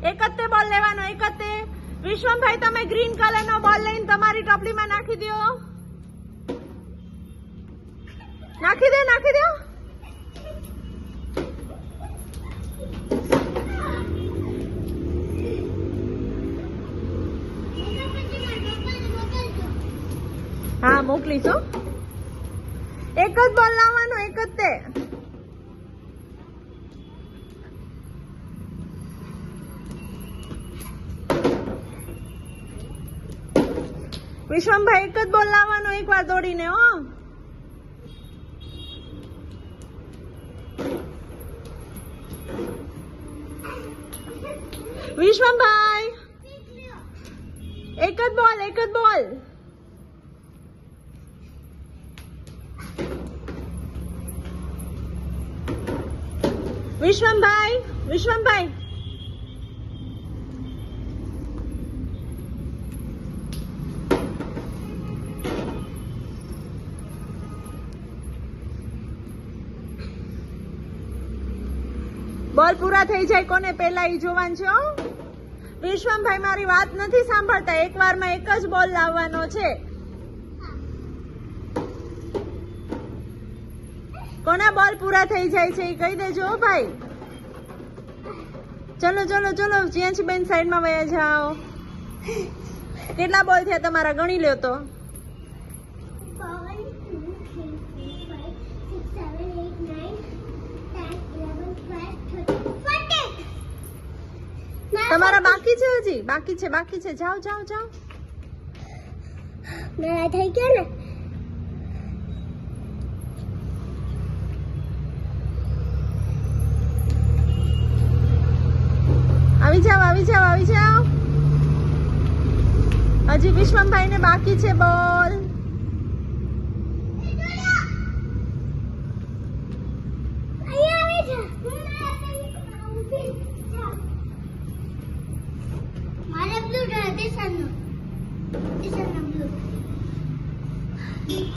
એક જ તે બોલ લેવાનો, એક જ તે. વિશ્વમભાઈ તમે ગ્રીન કલરનો બોલ લઈને તમારી ટોપલીમાં નાખી દો. નાખી દે, નાખી દો. હા મોકલીશ. એક જ બોલ લાવવાનો, એક જ તે. વિશ્વમભાઈ એક જ બોલ લાવવાનો, એક વાર દોડીને. હો વિશ્વમભાઈ એક જ બોલ, એક જ બોલ. વિશ્વમભાઈ, વિશ્વમભાઈ બોલ પૂરા થઈ જાય કોને પેલા ઈ જોવાનું છે. વિશ્વમભાઈ મારી વાત નથી સાંભળતા. એક વારમાં એક જ બોલ લાવવાનો છે. કોના બોલ પૂરા થઈ જાય છે એ કહી દેજો ભાઈ. ચલો ચલો ચલો, જ્યાં બેન સાઈડમાં વયા જાઓ. કેટલા બોલ થયા તમારા? ગણી લ્યો તો. તમારા બાકી છે, હજી બાકી છે, બાકી છે. જાઓ જાઓ જાઓ. મેરા થઈ ગયા ને. આવી જાઓ, આવી જાઓ, આવી જાઓ. હજી વિશ્વમભાઈ ને બાકી છે બોલ. મારે blue, this one no. This one no blue.